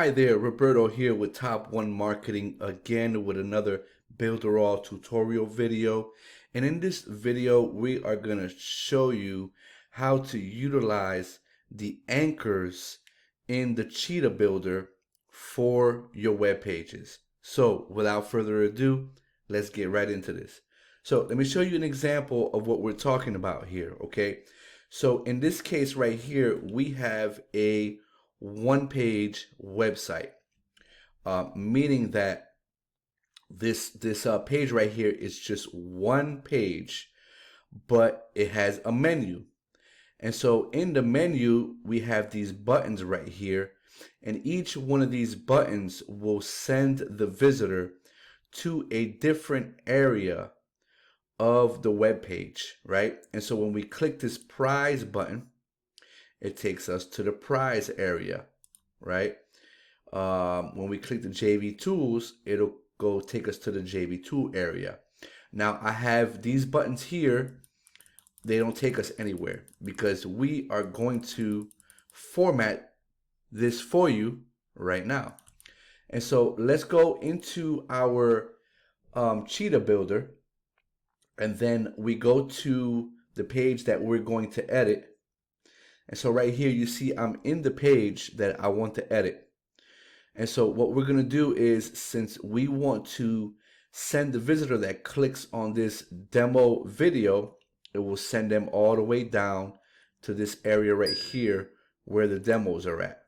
Hi there, Roberto here with Top 1 Marketing again with another Builderall tutorial video. And in this video, we are going to show you how to utilize the anchors in the Cheetah Builder for your web pages. So without further ado, let's get right into this. So let me show you an example of what we're talking about here, okay? So in this case right here, we have a one-page website, meaning that this page right here is just one page, but it has a menu. And so in the menu, we have these buttons right here, and each one of these buttons will send the visitor to a different area of the web page, right? And so when we click this prize button, it takes us to the prize area, right? When we click the JV tools, it'll go take us to the JV tool area. Now I have these buttons here. They don't take us anywhere because we are going to format this for you right now. And so let's go into our Cheetah Builder, and then we go to the page that we're going to edit. And so right here, you see I'm in the page that I want to edit. And so what we're going to do is, since we want to send the visitor that clicks on this demo video, it will send them all the way down to this area right here where the demos are at.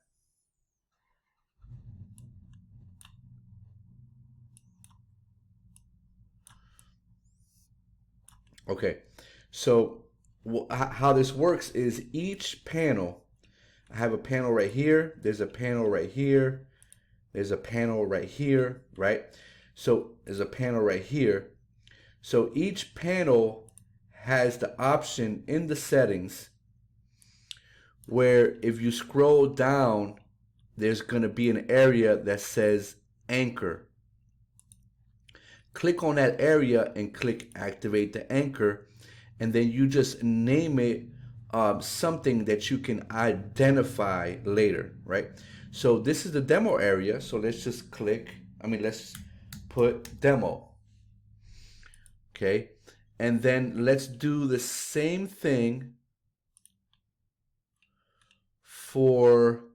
Okay, so how this works is each panel, I have a panel right here, there's a panel right here, there's a panel right here, right? So there's a panel right here. So each panel has the option in the settings where if you scroll down, there's going to be an area that says anchor. Click on that area and click activate the anchor, and then you just name it something that you can identify later, right? So this is the demo area, so let's just let's put demo, okay? And then let's do the same thing for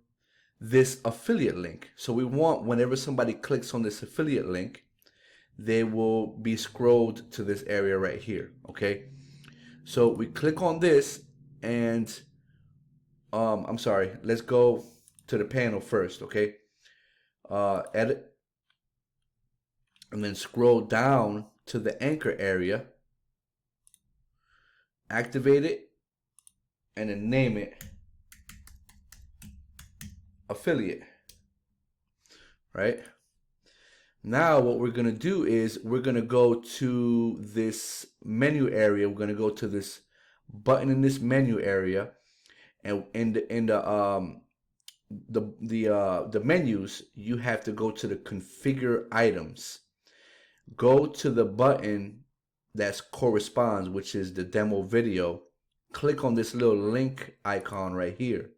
this affiliate link. So we want whenever somebody clicks on this affiliate link, they will be scrolled to this area right here, okay? So we click on this and I'm sorry, let's go to the panel first, okay? Edit, and then scroll down to the anchor area, activate it, and then name it affiliate, right? Now what we're going to do is we're going to go to this menu area. We're going to go to this button in this menu area, and in the menus, you have to go to the configure items. Go to the button that corresponds, which is the demo video. Click on this little link icon right here.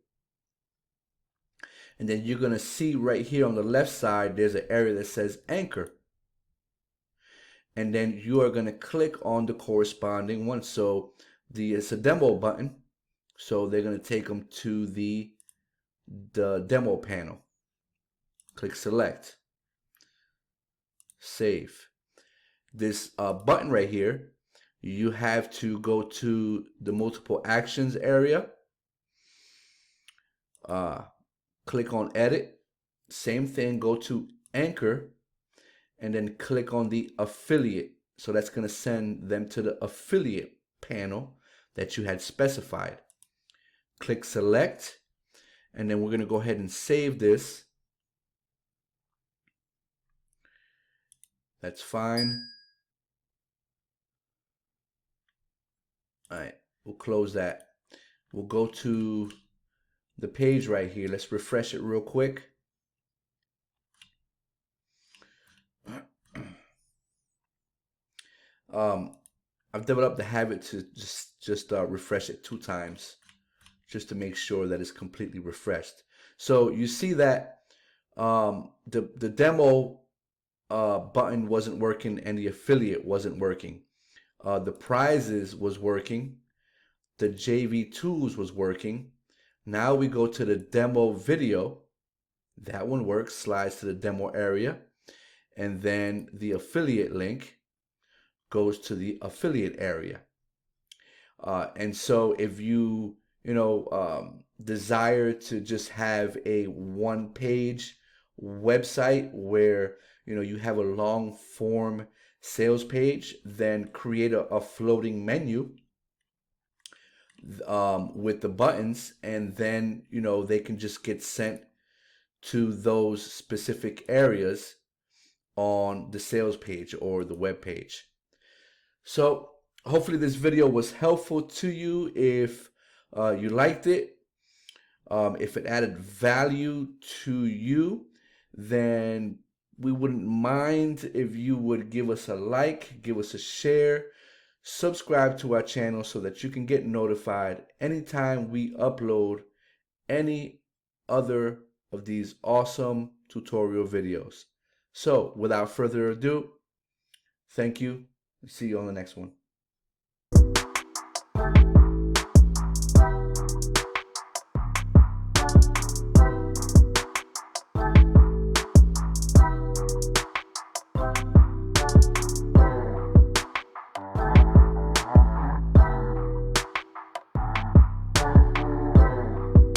And then you're going to see right here on the left side, there's an area that says anchor. And then you are going to click on the corresponding one. So it's a demo button. So they're going to take them to the demo panel. Click select. Save. This button right here, you have to go to the multiple actions area. Click on edit, same thing, go to anchor, and then click on the affiliate. So that's going to send them to the affiliate panel that you had specified. Click select, and then we're going to go ahead and save this. That's fine. All right, we'll close that. We'll go to the page right here. Let's refresh it real quick. I've developed the habit to just refresh it 2 times just to make sure that it's completely refreshed. So you see that the demo button wasn't working and the affiliate wasn't working. The prizes was working. The JV tools was working. Now we go to the demo video. That one works, slides to the demo area. And then the affiliate link goes to the affiliate area. And so if you desire to just have a one page website where, you have a long form sales page, then create a floating menu with the buttons, and then, they can just get sent to those specific areas on the sales page or the web page. So hopefully this video was helpful to you. If you liked it, if it added value to you, then we wouldn't mind if you would give us a like, give us a share, subscribe to our channel so that you can get notified anytime we upload any other of these awesome tutorial videos. So without further ado, thank you. See you on the next one.